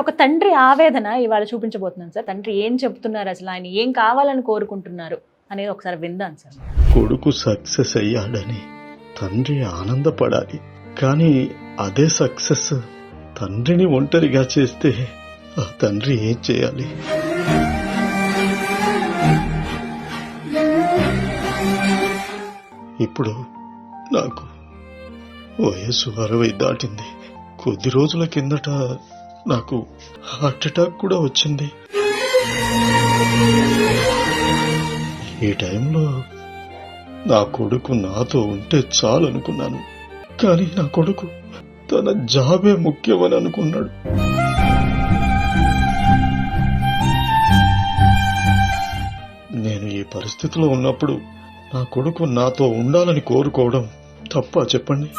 ఒక తండ్రి ఆవేదన ఇవాళ చూపించబోతున్నాను సార్. తండ్రి ఏం చెప్తున్నారు, అసలు ఆయన ఏం కావాలని కోరుకుంటున్నారు అనేది ఒకసారి విందాం సార్. కొడుకు సక్సెస్ అయ్యాడని తండ్రి ఆనందపడాలి, కానీ అదే సక్సెస్ తండ్రిని ఒంటరిగా చేస్తే ఆ తండ్రి ఏం చేయాలి? ఇప్పుడు నాకు వయసు 60 దాటింది. కొద్ది రోజుల కిందట నాకు హార్ట్ అటాక్ కూడా వచ్చింది. ఈ టైంలో నా కొడుకు నాతో ఉంటే చాలనుకున్నాను, కానీ నా కొడుకు తన జాబే ముఖ్యమని అనుకున్నాడు. నేను ఈ పరిస్థితిలో ఉన్నప్పుడు నా కొడుకు నాతో ఉండాలని కోరుకోవడం తప్పా చెప్పండి?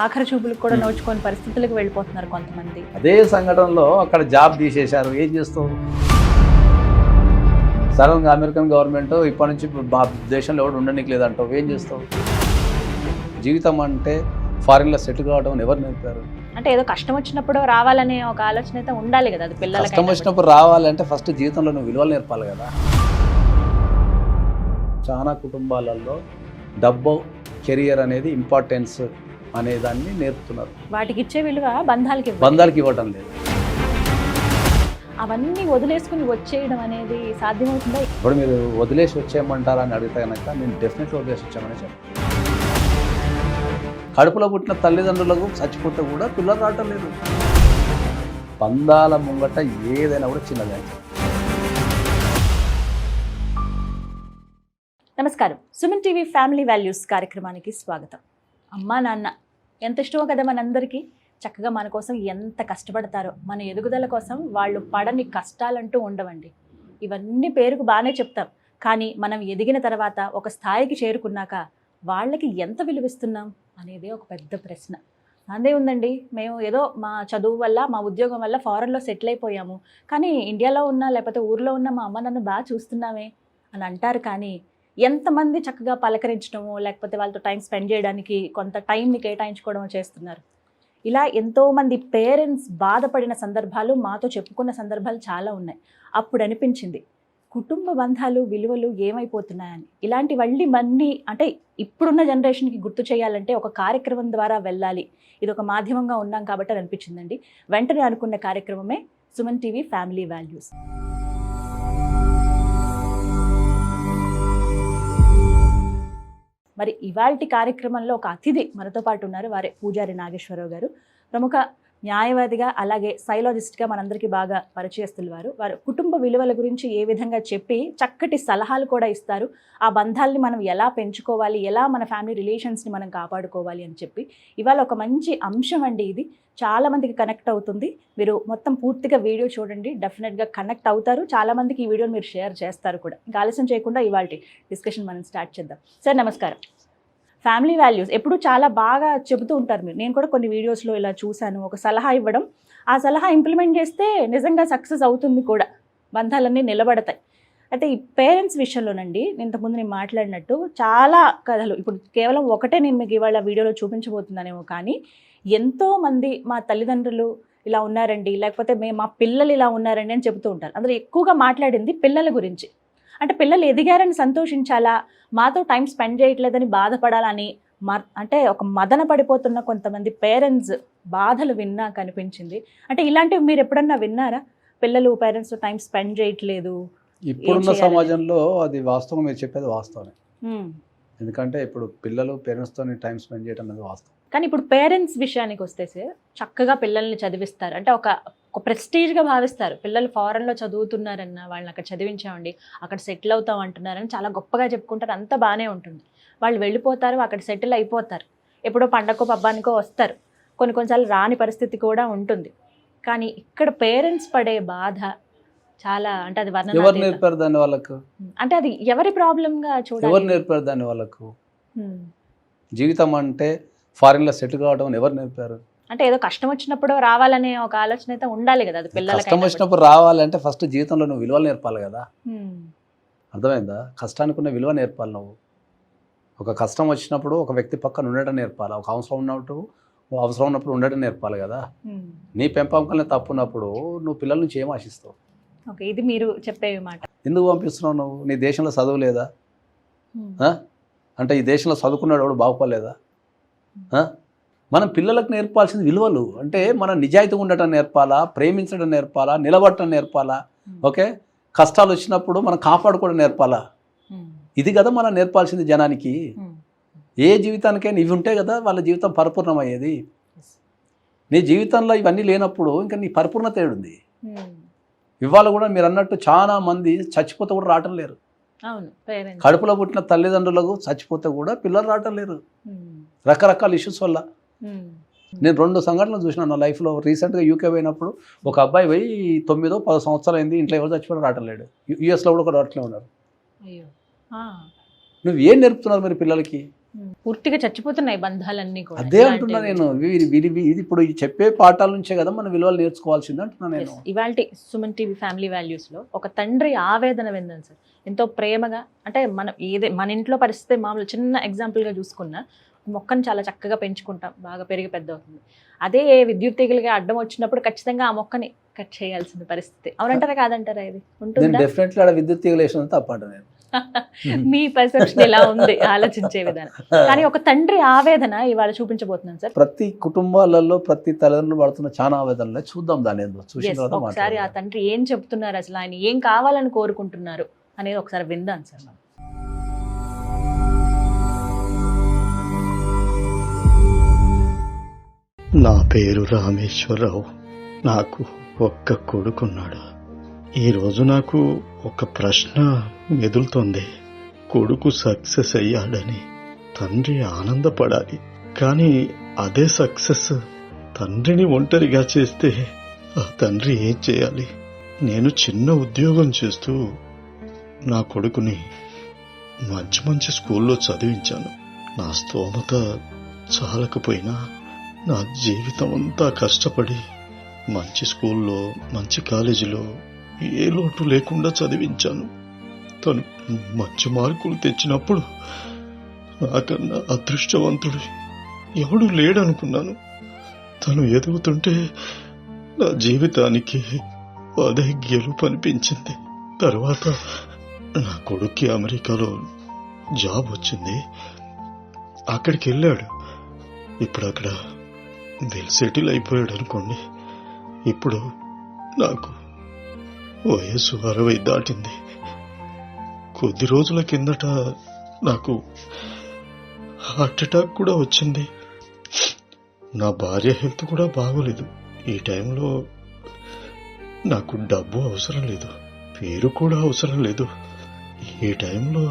ఆఖరి చూపులకు కూడా నోచుకొని పరిస్థితులకు వెళ్ళిపోతున్నారు కొంతమంది. అదే సంఘటనలో అక్కడ జాబ్ తీసేశారు, ఏం చేస్తావు? సడన్గా అమెరికన్ గవర్నమెంట్ ఇప్పటి నుంచి మా దేశంలో ఎవరు ఉండడానికి లేదంటావు, ఏం చేస్తావు? జీవితం అంటే ఫారిన్లో సెటిల్ కావడం ఎవరు నేర్పారు? అంటే ఏదో కష్టం వచ్చినప్పుడు రావాలనే ఒక ఆలోచన అయితే ఉండాలి కదా. అది పిల్లలకి కష్టం వచ్చినప్పుడు రావాలంటే ఫస్ట్ జీవితంలో నువ్వు విలువలు నేర్పాలి కదా. చాలా కుటుంబాలలో డబ్బు, కెరియర్ అనేది ఇంపార్టెన్స్ అనేదాన్ని నేర్పుతున్నారు. వాటికి ఇచ్చే విలువ బంధాలకి ఇవ్వటం లేదు. అవన్నీ వదిలేసుకుని వచ్చేయడం అనేది సాధ్యమవుతుందా? ఇప్పుడు మీరు వదిలేసి వచ్చేయమంటారా అని అడిగితే కనుక నేను డెఫినెట్గా వదిలేసి వచ్చామని చెప్పాను. కడుపులో పుట్టిన తల్లిదండ్రులకు చచ్చిపోతే కూడా పిల్లలు రావటం లేదు. బంధాల ముంగట ఏదైనా కూడా చిన్నదే. నమస్కారం, సుమన్ టీవీ ఫ్యామిలీ వాల్యూస్ కార్యక్రమానికి స్వాగతం. అమ్మా నాన్న ఎంత ఇష్టమో కదా మనందరికీ. చక్కగా మన కోసం ఎంత కష్టపడతారో, మన ఎదుగుదల కోసం వాళ్ళు పడని కష్టాలంటూ ఉండవండి. ఇవన్నీ పేరుకు బాగానే చెప్తాం, కానీ మనం ఎదిగిన తర్వాత ఒక స్థాయికి చేరుకున్నాక వాళ్ళకి ఎంత విలువిస్తున్నాం అనేది ఒక పెద్ద ప్రశ్న. అందే ఉందండి, మేము ఏదో మా చదువు వల్ల, మా ఉద్యోగం వల్ల ఫారెన్లో సెటిల్ అయిపోయాము, కానీ ఇండియాలో ఉన్న లేకపోతే ఊర్లో ఉన్న మా అమ్మ నన్ను బాగా చూస్తున్నామే అని అంటారు. కానీ ఎంతమంది చక్కగా పలకరించడమో లేకపోతే వాళ్ళతో టైం స్పెండ్ చేయడానికి కొంత టైంని కేటాయించుకోవడమో చేస్తున్నారు. ఇలా ఎంతోమంది పేరెంట్స్ బాధపడిన సందర్భాలు మాతో చెప్పుకున్న సందర్భాలు చాలా ఉన్నాయి. అప్పుడు అనిపించింది కుటుంబ బంధాలు, విలువలు ఏమైపోతున్నాయని. ఇలాంటివన్నీ అంటే ఇప్పుడున్న జనరేషన్కి గుర్తు చేయాలంటే ఒక కార్యక్రమం ద్వారా వెళ్ళాలి. ఇది ఒక మాధ్యమంగా ఉన్నాం కాబట్టి అని అనిపించిందండి. వెంటనే అనుకున్న కార్యక్రమమే సుమన్ టీవీ ఫ్యామిలీ వాల్యూస్. మరి ఇవాల్టి కార్యక్రమంలో ఒక అతిథి మనతో పాటు ఉన్నారు. వారే పూజారి నాగేశ్వరరావు గారు. ప్రముఖ న్యాయవాదిగా అలాగే సైలాజిస్ట్గా మనందరికీ బాగా పరిచయస్తులు వారు కుటుంబ విలువల గురించి ఏ విధంగా చెప్పి చక్కటి సలహాలు కూడా ఇస్తారు. ఆ బంధాలని మనం ఎలా పెంచుకోవాలి, ఎలా మన ఫ్యామిలీ రిలేషన్స్ని మనం కాపాడుకోవాలి అని చెప్పి ఇవాళ ఒక మంచి అంశం అండి. ఇది చాలామందికి కనెక్ట్ అవుతుంది. మీరు మొత్తం పూర్తిగా వీడియో చూడండి, డెఫినెట్గా కనెక్ట్ అవుతారు. చాలామందికి ఈ వీడియోని మీరు షేర్ చేస్తారు కూడా. ఇంకా ఆలస్యం చేయకుండా ఇవాళ డిస్కషన్ మనం స్టార్ట్ చేద్దాం. సార్ నమస్కారం. ఫ్యామిలీ వాల్యూస్ ఎప్పుడు చాలా బాగా చెబుతూ ఉంటారు మీరు. నేను కూడా కొన్ని వీడియోస్లో ఇలా చూశాను. ఒక సలహా ఇవ్వడం, ఆ సలహా ఇంప్లిమెంట్ చేస్తే నిజంగా సక్సెస్ అవుతుంది కూడా, బంధాలన్నీ నిలబడతాయి. అయితే ఈ పేరెంట్స్ విషయంలోనండి, ఇంతకుముందు నేను మాట్లాడినట్టు చాలా కథలు, ఇప్పుడు కేవలం ఒకటే నేను మీకు ఇవాళ వీడియోలో చూపించబోతున్నానేమో, కానీ ఎంతోమంది మా తల్లిదండ్రులు ఇలా ఉన్నారండి, లేకపోతే మా పిల్లలు ఇలా ఉన్నారండి అని చెబుతూ ఉంటారు. అందులో ఎక్కువగా మాట్లాడింది పిల్లల గురించి. అంటే పిల్లలు ఎదిగారని సంతోషించాలా, మాతో టైం స్పెండ్ చేయట్లేదని బాధపడాలని, అంటే ఒక మదన పడిపోతున్న కొంతమంది పేరెంట్స్ బాధలు విన్నా కనిపించింది. అంటే ఇలాంటివి మీరు ఎప్పుడన్నా విన్నారా? పిల్లలు పేరెంట్స్ టైం స్పెండ్ చేయట్లేదు. ఇప్పుడున్న సమాజంలో అది వాస్తవం, మీరు చెప్పేది వాస్తవమే. ఎందుకంటే ఇప్పుడు పిల్లలు పేరెంట్స్తో టైం స్పెండ్ చేయడం అనేది వాస్తవం. కానీ ఇప్పుడు పేరెంట్స్ విషయానికి వస్తే సార్, చక్కగా పిల్లల్ని చదివిస్తారు. అంటే ఒక ప్రెస్టీజ్గా భావిస్తారు. పిల్లలు ఫారెన్లో చదువుతున్నారన్న, వాళ్ళని అక్కడ చదివించామండి, అక్కడ సెటిల్ అవుతాం అంటున్నారని చాలా గొప్పగా చెప్పుకుంటారు. అంతా బాగానే ఉంటుంది. వాళ్ళు వెళ్ళిపోతారు, అక్కడ సెటిల్ అయిపోతారు, ఎప్పుడో పండగకో పబ్బానికో వస్తారు. కొన్నిసార్లు రాని పరిస్థితి కూడా ఉంటుంది. కానీ ఇక్కడ పేరెంట్స్ పడే బాధ చాలా, అంటే అది వర్ణన. ఎవరు నేర్పారు దాన్ని వాళ్ళకు? అంటే అది ఎవరి ప్రాబ్లంగా చూడాలి? ఎవరు నేర్పారు దాన్ని వాళ్ళకు? జీవితం అంటే ఫారిన్లో సెటిల్ కావడం ఎవరు నేర్పారు? అంటే ఏదో కష్టం వచ్చినప్పుడు రావాలనే ఒక ఆలోచన అయితే ఉండాలి కదా. అది పిల్లలకి కష్టం వచ్చినప్పుడు రావాలంటే ఫస్ట్ జీవితంలో నువ్వు విలువలు నేర్పాలి కదా. అర్థమైందా? కష్టానికి ఉన్న విలువ నేర్పాలి నువ్వు. ఒక కష్టం వచ్చినప్పుడు ఒక వ్యక్తి పక్కన ఉండడం నేర్పాలి, ఒక అవసరం ఉన్నప్పుడు ఉండడం నేర్పాలి కదా. నీ పెంపకంలో తప్పు ఉన్నప్పుడు నువ్వు పిల్లల నుంచి ఏం ఆశిస్తావు? ఓకే, ఇది మీరు చెప్పే మాట. ఎందుకు పంపిస్తున్నావు నువ్వు? నీ దేశంలో చదువు లేదా? అంటే ఈ దేశంలో చదువుకున్నాడు వాడు బాగుపడలేదా? మనం పిల్లలకు నేర్పాల్సింది విలువలు. అంటే మనం నిజాయితీగా ఉండటం నేర్పాలా, ప్రేమించడం నేర్పాలా, నిలబడటం నేర్పాలా, ఓకే, కష్టాలు వచ్చినప్పుడు మనం కాపాడుకోవడం నేర్పాలా. ఇది కదా మనం నేర్పాల్సింది జనానికి. ఏ జీవితానికైనా ఇవి ఉంటే కదా వాళ్ళ జీవితం పరిపూర్ణమయ్యేది. నీ జీవితంలో ఇవన్నీ లేనప్పుడు ఇంకా నీ పరిపూర్ణత ఏడుంది? ఇవాళ కూడా మీరు అన్నట్టు చాలా మంది చచ్చిపోతే కూడా రావటం లేరు. కడుపులో పుట్టిన తల్లిదండ్రులకు చచ్చిపోతే కూడా పిల్లలు రావటం లేరు, రకరకాల ఇష్యూస్ వల్ల. నేను 2 సంఘటనలు చూసినాను నా లైఫ్లో. రీసెంట్గా యూకే పోయినప్పుడు ఒక అబ్బాయి పోయి 9-10 సంవత్సరాలు అయింది, ఇంట్లో ఎవరు చచ్చిపోయి రావటం లేడు. యూఎస్లో కూడా ఒక అట్లే ఉన్నారు. నువ్వు ఏం నేర్పుతున్నారు మరి పిల్లలకి? పూర్తిగా చచ్చిపోతున్నాయి బంధాలన్నీ కూడా. అదే అంటున్నా నేను. ఇది ఇప్పుడు చెప్పే పాఠాల నుంచే కదా మనం విలువలు నేర్చుకోవాల్సింది అంటున్నా నేను. ఇవాల్టి సుమన్ టీవీ ఫ్యామిలీ వాల్యూస్లో ఒక తండ్రి ఆవేదన విందాం సార్. ఎంతో ప్రేమగా, అంటే మనం మన ఇంట్లో పరిస్థితి మామూలు చిన్న ఎగ్జాంపుల్గా చూసుకున్నా, మొక్కను చాలా చక్కగా పెంచుకుంటాం, బాగా పెరిగి పెద్ద అవుతుంది. అదే విద్యుత్ తీగలుగా అడ్డం వచ్చినప్పుడు ఖచ్చితంగా ఆ మొక్కని కట్ చేయాల్సిన పరిస్థితి. అవునంటారా కాదంటారా? ఇది ఉంటుంది డెఫినెట్లీ. ఆడ విద్యుత్ తీగలు వేసిన తప్పంట నేను. మీ పర్సెప్షన్ ఎలా ఉంది ఆలోచించే విధానం. కానీ ఒక తండ్రి ఆవేదన ఇవాళ చూపించబోతున్నాను సార్. ప్రతి కుటుంబాలలో ప్రతి తల్లిదండ్రులు పడుతున్న చాలా ఆవేదనలు చూద్దాం. దాని ఒకసారి ఆ తండ్రి ఏం చెప్తున్నారు, అసలు ఆయన ఏం కావాలని కోరుకుంటున్నారు అనేది ఒకసారి విందాం సార్. నా పేరు రామేశ్వరరావు. నాకు ఒక్క కొడుకున్నాడు. ఈరోజు నాకు ఒక ప్రశ్న మెదులుతోంది. కొడుకు సక్సెస్ అయ్యాడని తండ్రి ఆనందపడాలి, కానీ అదే సక్సెస్ తండ్రిని ఒంటరిగా చేస్తే ఆ తండ్రి ఏం చేయాలి? నేను చిన్న ఉద్యోగం చేస్తూ నా కొడుకుని మంచి స్కూల్లో చదివించాను. నా స్తోమత చాలకపోయినా నా జీవితం అంతా కష్టపడి మంచి స్కూల్లో, మంచి కాలేజీలో ఏ లోటు లేకుండా చదివించాను. తను మంచి మార్కులు తెచ్చినప్పుడు నాకన్నా అదృష్టవంతుడు ఎవడు లేడనుకున్నాను. తను ఎదుగుతుంటే నా జీవితానికి అదే గెలుపు అనిపించింది. తర్వాత నా కొడుక్కి అమెరికాలో జాబ్ వచ్చింది, అక్కడికి వెళ్ళాడు. ఇప్పుడు అక్కడ వెల్ సెటిల్ అయిపోయాడు అనుకోండి. ఇప్పుడు నాకు వయసు 60 దాటింది. కొద్ది రోజుల కిందట నాకు హార్ట్ అటాక్ కూడా వచ్చింది. నా భార్య హెల్త్ కూడా బాగోలేదు. ఈ టైంలో నాకు డబ్బు అవసరం లేదు, పేరు కూడా అవసరం లేదు. ఈ టైంలో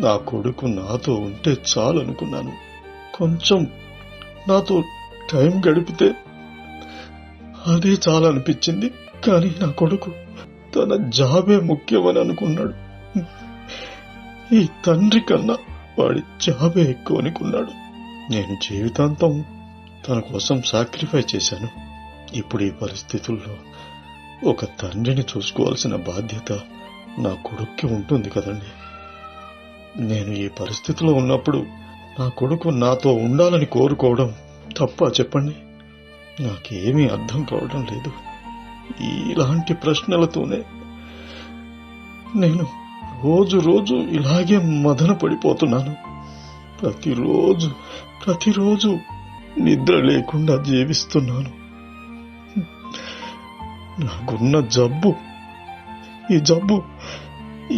నా కొడుకు నాతో ఉంటే చాలు అనుకున్నాను. కొంచెం నాతో టైం గడిపితే అదే చాలా అనిపించింది. కానీ నా కొడుకు తన జాబే ముఖ్యమని అనుకున్నాడు. ఈ తండ్రి కన్నా వాడి జాబే ఎక్కువ అనుకున్నాడు. నేను జీవితాంతం తన కోసం సాక్రిఫై చేశాను. ఇప్పుడు ఈ పరిస్థితుల్లో ఒక తండ్రిని చూసుకోవాల్సిన బాధ్యత నా కొడుక్కి ఉంటుంది కదండి. నేను ఈ పరిస్థితిలో ఉన్నప్పుడు నా కొడుకు నాతో ఉండాలని కోరుకోవడం తప్ప చెప్పండి? నాకేమీ అర్థం కావడం లేదు. ఇలాంటి ప్రశ్నలతోనే నేను రోజు ఇలాగే మదన పడిపోతున్నాను. ప్రతిరోజు నిద్ర లేకుండా జీవిస్తున్నాను. నాకున్న ఈ జబ్బు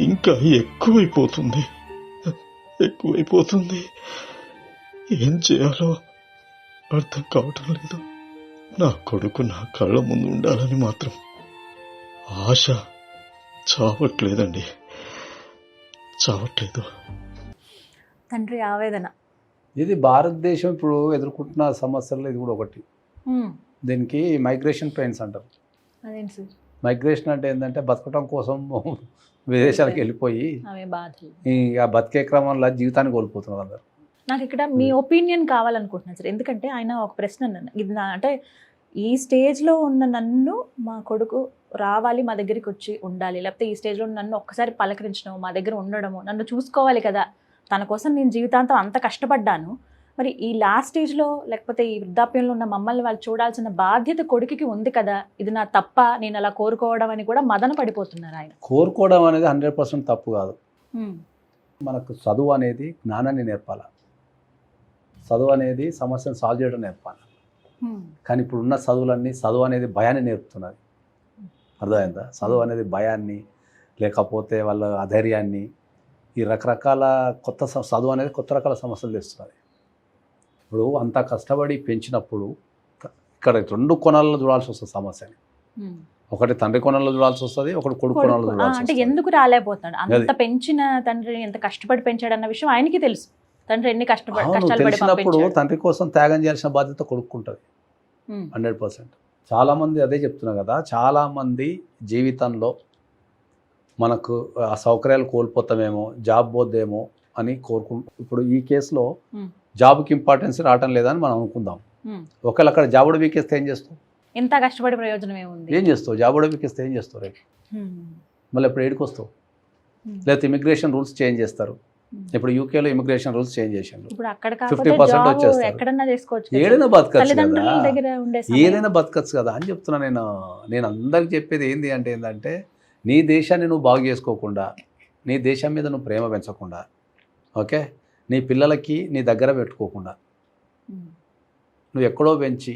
ఇంకా ఎక్కువైపోతుంది. ఏం చేయాలో అర్థం కావటం లేదు. నా కొడుకు నా కళ్ళ ముందు ఉండాలని మాత్రం ఆశ చావట్లేదండి, చావట్లేదు. తండ్రి ఆవేదన. ఇది భారతదేశం ఇప్పుడు ఎదుర్కొంటున్న సమస్యల్లో ఇది కూడా ఒకటి. దీనికి మైగ్రేషన్ పెయిన్స్ అంటారు. అదేంటి సార్? మైగ్రేషన్ అంటే ఏంటంటే బతకటం కోసం విదేశాలకు వెళ్ళిపోయి ఆ బతికే క్రమంలో జీవితాన్ని కోల్పోతున్నారు అందరు. నాకు ఇక్కడ మీ ఒపీనియన్ కావాలనుకుంటున్నాను సార్. ఎందుకంటే ఆయన ఒక ప్రశ్న అన్నాను, ఇది అంటే ఈ స్టేజ్లో ఉన్న నన్ను మా కొడుకు రావాలి, మా దగ్గరికి వచ్చి ఉండాలి, లేకపోతే ఈ స్టేజ్లో నన్ను ఒక్కసారి పలకరించడం, మా దగ్గర ఉండడము, నన్ను చూసుకోవాలి కదా, తన కోసం నేను జీవితాంతం అంత కష్టపడ్డాను, మరి ఈ లాస్ట్ స్టేజ్లో లేకపోతే ఈ వృద్ధాప్యంలో ఉన్న మమ్మల్ని వాళ్ళు చూడాల్సిన బాధ్యత కొడుకుకి ఉంది కదా, ఇది నా తప్ప, నేను అలా కోరుకోవడం అని కూడా మదన పడిపోతున్నారు ఆయన. కోరుకోవడం అనేది 100% తప్పు కాదు. మనకు చదువు అనేది జ్ఞానాన్ని నేర్పాలి, చదువు అనేది సమస్యను సాల్వ్ చేయడం నేర్పాలి. కానీ ఇప్పుడున్న చదువులన్నీ చదువు అనేది భయాన్ని నేర్పుతున్నది. అర్థమైందా? చదువు అనేది భయాన్ని, లేకపోతే వాళ్ళ అధైర్యాన్ని, ఈ రకరకాల చదువు అనేది కొత్త రకాల సమస్యలు తెస్తున్నది. ఇప్పుడు అంతా కష్టపడి పెంచినప్పుడు ఇక్కడ 2 కోణాల్లో చూడాల్సి వస్తుంది సమస్యని. ఒకటి తండ్రి కోణంలో చూడాల్సి వస్తుంది, ఒకటి కొడుకు కోణంలో చూడాల్సి అంటే వస్తుంది. ఎందుకు రాలేకపోతున్నాడు? అంత పెంచిన తండ్రి ఎంత కష్టపడి పెంచాడు అన్న విషయం ఆయనకి తెలుసు. తండ్రి ఎన్ని కష్టాలు పడి తెలిసినప్పుడు పంపించాడు. తండ్రి కోసం త్యాగం చేయాల్సిన బాధ్యత కొడుకుంటుంది 100%. చాలామంది అదే చెప్తున్నా కదా, చాలామంది జీవితంలో మనకు ఆ సౌకర్యాలు కోల్పోతామేమో, జాబ్ పోద్దేమో అని ఇప్పుడు ఈ కేసులో జాబ్కి ఇంపార్టెన్స్ రావటం లేదని మనం అనుకుందాం. ఒకవేళ అక్కడ జాబ్ వీకేస్తే ఏం చేస్తావు? ఎంత కష్టపడి ప్రయోజనం ఏముంది? ఏం చేస్తావు? జాబ్ వీకేస్తే ఏం చేస్తావు? రేపు మళ్ళీ ఎప్పుడు ఏడికి వస్తావు? లేకపోతే ఇమిగ్రేషన్ రూల్స్ చేంజ్ చేస్తారు. ఇప్పుడు యూకేలో ఇమిగ్రేషన్ రూల్స్ చేంజ్ చేశారు. ఇప్పుడు అక్కడ 50% వచ్చేస్తారు. ఎక్కడన్నా చేసుకోవచ్చు, ఏదైనా బతకచ్చు కదా, దగ్గర ఉండే ఏదైనా బతకచ్చు కదా అని చెప్తున్నా నేను అందరికి చెప్పేది ఏంటంటే నీ దేశాన్ని నువ్వు బాగు చేసుకోకుండా, నీ దేశం మీద నువ్వు ప్రేమ పెంచకుండా, ఓకే, నీ పిల్లలకి నీ దగ్గర పెట్టుకోకుండా, నువ్వు ఎక్కడో పెంచి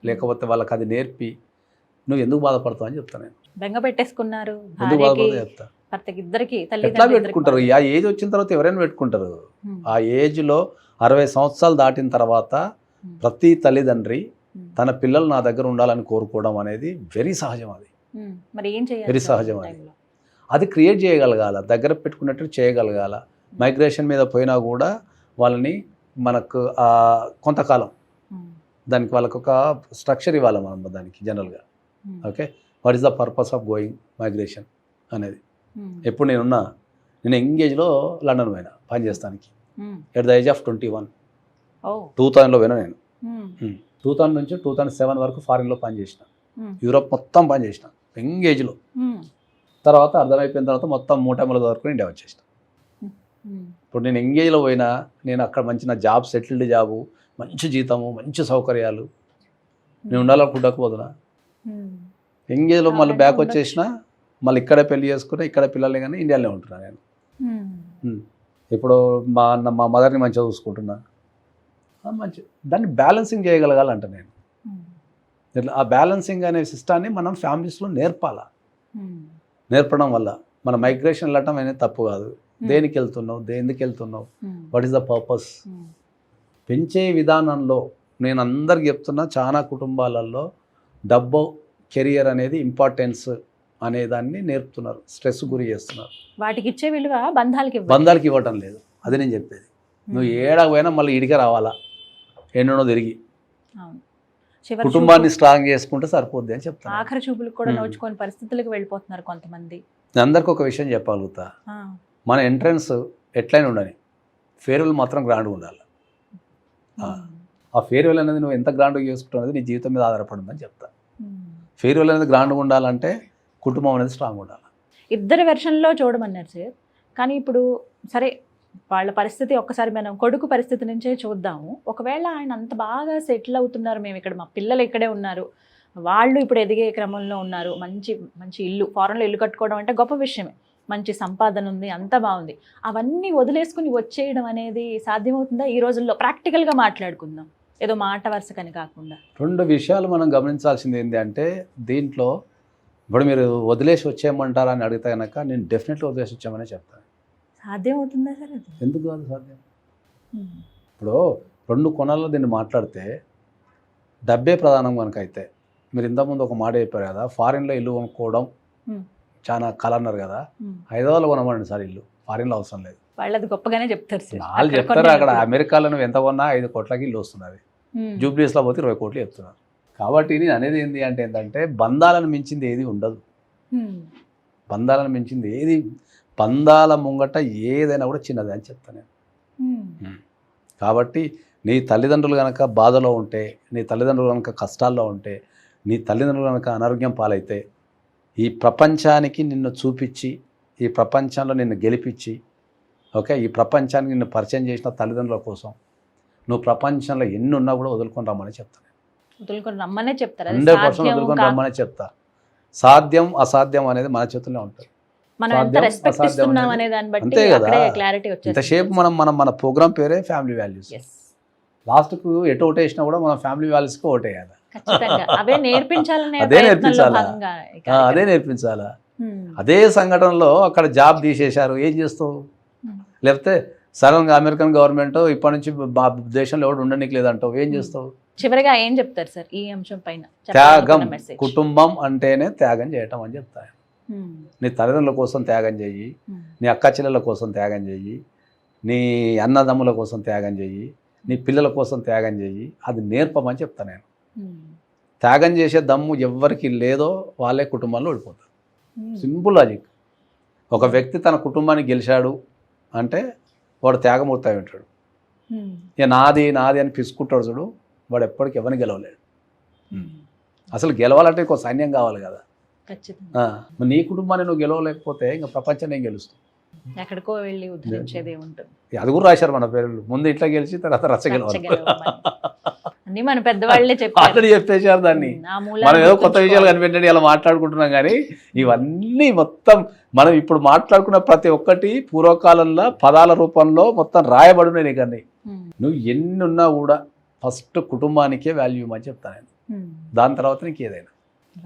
లేకపోతే వాళ్ళకి అది నేర్పి నువ్వు ఎందుకు బాధపడతావు అని చెప్తాను నేను. బెంగ పెట్టేసుకున్నారు, ఎందుకు బాధపడతావు చెప్తా. ఇద్దరికి ఎట్లా పెట్టుకుంటారు? ఆ ఏజ్ వచ్చిన తర్వాత ఎవరైనా పెట్టుకుంటారు. ఆ ఏజ్లో 60 సంవత్సరాలు దాటిన తర్వాత ప్రతి తల్లిదండ్రి తన పిల్లలు నా దగ్గర ఉండాలని కోరుకోవడం అనేది వెరీ సహజం. అది మరి ఏం చేయాలి? వెరీ సహజం. అది క్రియేట్ చేయగలగాల, దగ్గర పెట్టుకున్నట్టు చేయగలగాల. మైగ్రేషన్ మీద పోయినా కూడా వాళ్ళని మనకు కొంతకాలం దానికి వాళ్ళకు ఒక స్ట్రక్చర్ ఇవ్వాలి మనం దానికి జనరల్గా. Okay, what is the purpose of going migration అనేది. ఎప్పుడు నేను ఎంగేజ్లో లండన్ పోయినా పనిచేస్తానికి ఎట్ ద ఏజ్ ఆఫ్ 21. 2000లో పోయినా నేను. 2000 నుంచి 2007 వరకు ఫారిన్లో పనిచేసిన, యూరోప్ మొత్తం పనిచేసిన ఎంగేజ్లో. తర్వాత అర్థమైపోయిన తర్వాత మొత్తం మూటముల వరకు ఇండియా వచ్చేసిన. ఇప్పుడు నేను ఎంగేజ్లో పోయినా, నేను అక్కడ మంచి నా జాబ్, సెటిల్డ్ జాబు, మంచి జీతము, మంచి సౌకర్యాలు, నేను ఉండాలనుకుంటకపోతున్నా. ఎంగేజ్లో మళ్ళీ బ్యాక్ వచ్చేసిన, మళ్ళీ ఇక్కడే పెళ్లి చేసుకున్నా, ఇక్కడ పిల్లల్ని కానీ ఇండియాలోనే ఉంటున్నా నేను. ఇప్పుడు మా మదర్ని మంచిగా చూసుకుంటున్నా. మంచి దాన్ని బ్యాలెన్సింగ్ చేయగలగాలంట నేను. ఆ బ్యాలెన్సింగ్ అనే సిస్టాన్ని మనం ఫ్యామిలీస్లో నేర్పాలా. నేర్పడం వల్ల మన మైగ్రేషన్ వెళ్ళటం అనేది తప్పు కాదు. దేనికి వెళ్తున్నావు, ఎందుకు వెళ్తున్నావు, వాట్ ఈస్ ద పర్పస్. పెంచే విధానంలో నేను అందరికి చెప్తున్నా, చాలా కుటుంబాలలో డబ్బు, కెరియర్ అనేది ఇంపార్టెన్స్ అనేదాన్ని నేర్పుతున్నారు, స్ట్రెస్ గురి చేస్తున్నారు. వాటికి ఇచ్చే విలువ బంధాలకి ఇవ్వటం లేదు. అది నేను చెప్పేది. నువ్వు ఏడాకు పోయినా మళ్ళీ ఇడికే రావాలా, ఎన్నో తిరిగి కుటుంబాన్ని స్ట్రాంగ్ చేసుకుంటే సరిపోద్ది అని చెప్తాను. ఆఖరి చూపులకు కూడా నోచుకొని పరిస్థితులకు వెళ్ళిపోతున్నారు కొంతమంది. నేను అందరికి ఒక విషయం చెప్పగలుగుతా, మన ఎంట్రన్స్ ఎట్లయినా ఉండని, ఫేర్వెల్ మాత్రం గ్రాండ్గా ఉండాలి. ఆ ఫేర్వెల్ అనేది నువ్వు ఎంత గ్రాండ్గా చేసుకుంటావు అనేది నీ జీవితం మీద ఆధారపడిందని చెప్తా. ఫేర్వెల్ అనేది గ్రాండ్గా ఉండాలంటే కుటుంబం అనేది స్ట్రాంగ్ ఉండాలి. ఇద్దరు వెర్షన్లో చూడమన్నారు సార్. కానీ ఇప్పుడు సరే, వాళ్ళ పరిస్థితి ఒక్కసారి మనం కొడుకు పరిస్థితి నుంచే చూద్దాము. ఒకవేళ ఆయన అంత బాగా సెటిల్ అవుతున్నారు, మేము ఇక్కడ, మా పిల్లలు ఇక్కడే ఉన్నారు, వాళ్ళు ఇప్పుడు ఎదిగే క్రమంలో ఉన్నారు, మంచి మంచి ఇల్లు, ఫారెన్లో ఇల్లు కట్టుకోవడం అంటే గొప్ప విషయమే, మంచి సంపాదన ఉంది, అంతా బాగుంది, అవన్నీ వదిలేసుకుని వచ్చేయడం అనేది సాధ్యమవుతుందా ఈ రోజుల్లో? ప్రాక్టికల్గా మాట్లాడుకుందాం, ఏదో మాట వరుసకని కాకుండా. 2 విషయాలు మనం గమనించాల్సింది ఏంటి అంటే, దీంట్లో ఇప్పుడు మీరు వదిలేసి వచ్చేయమంటారా అని అడిగితే కనుక నేను డెఫినెట్లీ వదిలేసి వచ్చామని చెప్తాను. సాధ్యం అవుతుందా సార్? అది ఎందుకు కాదు సాధ్యం. ఇప్పుడు 2 కోణాల్లో దీన్ని మాట్లాడితే డబ్బే ప్రధానం కనుక అయితే, మీరు ఇంతకుముందు ఒక మాట చెప్పారు కదా, ఫారిన్లో ఇల్లు కొనుక్కోవడం చాలా కళ అన్నారు కదా, హైదరాబాద్లో కొనమండి సార్ ఇల్లు, ఫారిన్లో అవసరం లేదు. వాళ్ళది గొప్పగానే చెప్తారు సార్. వాళ్ళు చెప్తారు, అక్కడ అమెరికాలో నువ్వు ఎంత కొన్నా 5 కోట్లకి ఇల్లు వస్తున్నది, జూబ్లీస్లో పోతే 20 కోట్లు చెప్తున్నారు. కాబట్టి నేను అనేది ఏంటంటే బంధాలను మించింది ఏది ఉండదు. బంధాలను మించింది ఏది, బంధాల ముంగట ఏదైనా కూడా చిన్నది అని చెప్తాను నేను. కాబట్టి నీ తల్లిదండ్రులు కనుక బాధలో ఉంటే, నీ తల్లిదండ్రులు కనుక కష్టాల్లో ఉంటే, నీ తల్లిదండ్రులు కనుక అనారోగ్యం పాలైతే, ఈ ప్రపంచానికి నిన్ను చూపించి, ఈ ప్రపంచంలో నిన్ను గెలిపించి, ఓకే, ఈ ప్రపంచానికి నిన్ను పరిచయం చేసిన తల్లిదండ్రుల కోసం నువ్వు ప్రపంచంలో ఎన్ని ఉన్నా కూడా వదులుకొని రమ్మని చెప్తాను. వదులుకొని రమ్మనే చెప్తారు. అది 100% సాధ్యం వదులుకొని కా- రమ్మని చెప్తా. సాధ్యం అసాధ్యం అనేది మన చేతుల్లో ఉంటుంది. మనం ఎంత సాధ్యం, రెస్పెక్ట్ అసాధ్యం ఇస్తున్నాం అనేది అనే దాన్ని బట్టి అంతే కదా. అక్కడే క్లారిటీ వచ్చేస్తుంది. ఇంతసేపు మన ప్రోగ్రామ్ పేరే ఫ్యామిలీ వాల్యూస్. Yes. లాస్ట్కు ఎటు ఓటేసినా కూడా మనం ఫ్యామిలీ వాల్యూస్కి ఓటేయాలి. ఖచ్చితంగా అవే నేర్పించాలనే అదే ప్రయత్నంలో నేర్పించాలా? భాగంగా ఈ అదే కార్యక్రమం. నేర్పించాలా. Hmm. అదే సంఘటనలో అక్కడ జాబ్ తీసేశారు, ఏం చేస్తావు? Hmm. లేకపోతే సడన్గా అమెరికన్ గవర్నమెంట్ ఇప్పటి నుంచి దేశంలో ఎవడు ఉండడానికి లేదంటావు, ఏం చేస్తావు? చివరిగా ఏం చెప్తారు సార్ ఈ అంశం పైన? త్యాగం. మెసేజ్. కుటుంబం అంటేనే త్యాగం చేయటం అని చెప్తాను. నీ తల్లిదండ్రుల కోసం త్యాగం చెయ్యి, నీ అక్క చెల్లెల కోసం త్యాగం చెయ్యి, నీ అన్నదమ్ముల కోసం త్యాగం చెయ్యి, నీ పిల్లల కోసం త్యాగం చెయ్యి. అది నేర్పమని చెప్తాను నేను. త్యాగం చేసే దమ్ము ఎవరికి లేదో వాళ్ళే కుటుంబంలో ఓడిపోతారు. Simple logic. ఒక వ్యక్తి తన కుటుంబాన్ని గెలిచాడు అంటే వాడు త్యాగమూర్తి అయి ఉంటాడు. ఇక నాది నాది అని పిసుకుంటాడు చూడు, వాడు ఎప్పటికి ఎవరిని గెలవలేడు. అసలు గెలవాలంటే ఇంకో సైన్యం కావాలి కదా. ఖచ్చితంగా మరి నీ కుటుంబాన్ని నువ్వు గెలవలేకపోతే ఇంకా ప్రపంచాన్ని ఏం గెలుస్తుంది? ఎక్కడికో వెళ్ళి ఉద్ధరించేదే ఉంటుంది. అది కూడా రాశారు మన పేర్లు, ముందు ఇట్లా గెలిచి తర్వాత రచ్చ గెలవాలి. అన్ని మన పెద్దవాళ్ళే చెప్పారు. ఆల్రెడీ చెప్పేశారు దాన్ని. ఆ మూలాన్ని మనం ఏదో కొత్త గుర్తుంచుకోవాలి. విషయాలు కనిపెట్టండి ఇలా మాట్లాడుకుంటున్నాం కానీ ఇవన్నీ మొత్తం మనం ఇప్పుడు మాట్లాడుకున్న ప్రతి ఒక్కటి పూర్వకాలంలో పదాల రూపంలో మొత్తం రాయబడినాయి నీకు అన్ని. నువ్వు ఎన్ని ఉన్నా కూడా ఫస్ట్ కుటుంబానికే వాల్యూ అని చెప్తాను నేను. దాని తర్వాత నీకు ఏదైనా.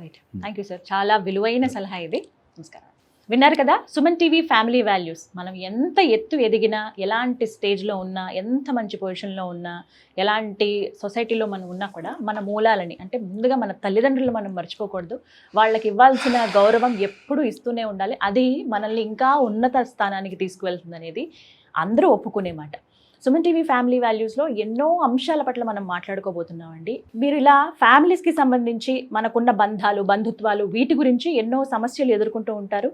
రైట్. Thank you sir. చాలా విలువైన సలహా ఇది. నమస్కారం. విన్నారు కదా, సుమన్ టీవీ ఫ్యామిలీ వాల్యూస్. మనం ఎంత ఎత్తు ఎదిగినా, ఎలాంటి స్టేజ్లో ఉన్నా, ఎంత మంచి పొజిషన్లో ఉన్నా, ఎలాంటి సొసైటీలో మనం ఉన్నా కూడా మన మూలాలని అంటే ముందుగా మన తల్లిదండ్రులు మనం మర్చిపోకూడదు. వాళ్ళకి ఇవ్వాల్సిన గౌరవం ఎప్పుడూ ఇస్తూనే ఉండాలి. అది మనల్ని ఇంకా ఉన్నత స్థానానికి తీసుకువెళ్తుంది అనేది అందరూ ఒప్పుకునే మాట. సుమన్ టీవీ ఫ్యామిలీ వాల్యూస్లో ఎన్నో అంశాల పట్ల మనం మాట్లాడుకోబోతున్నామండి. మీరు ఇలా ఫ్యామిలీస్కి సంబంధించి మనకున్న బంధాలు, బంధుత్వాలు, వీటి గురించి ఎన్నో సమస్యలు ఎదుర్కొంటూ ఉంటారు.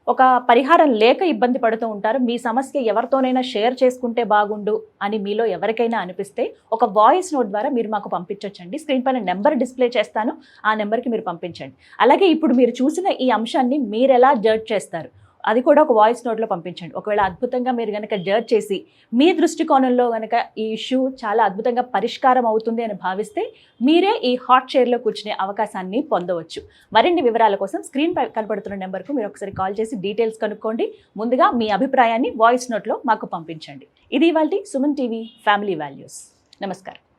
ఒక పరిహారం లేక ఇబ్బంది పడుతూ ఉంటారు. మీ సమస్య ఎవరితోనైనా షేర్ చేసుకుంటే బాగుండు అని మీలో ఎవరికైనా అనిపిస్తే ఒక వాయిస్ నోట్ ద్వారా మీరు మాకు పంపించవచ్చండి. స్క్రీన్ పైన నెంబర్ డిస్ప్లే చేస్తాను, ఆ నెంబర్కి మీరు పంపించండి. అలాగే ఇప్పుడు మీరు చూసిన ఈ అంశాన్ని మీరు ఎలా జడ్జ్ చేస్తారు అది కూడా ఒక వాయిస్ నోట్లో పంపించండి. ఒకవేళ అద్భుతంగా మీరు కనుక జడ్జ్ చేసి మీ దృష్టికోణంలో కనుక ఈ ఇష్యూ చాలా అద్భుతంగా పరిష్కారం అవుతుంది అని భావిస్తే మీరే ఈ హాట్ చైర్లో కూర్చునే అవకాశాన్ని పొందవచ్చు. మరిన్ని వివరాల కోసం స్క్రీన్ పై కనపడుతున్న నెంబర్కు మీరు ఒకసారి కాల్ చేసి డీటెయిల్స్ కనుక్కోండి. ముందుగా మీ అభిప్రాయాన్ని వాయిస్ నోట్లో మాకు పంపించండి. ఇది ఇవాల్టి సుమన్ టీవీ ఫ్యామిలీ వాల్యూస్. నమస్కారం.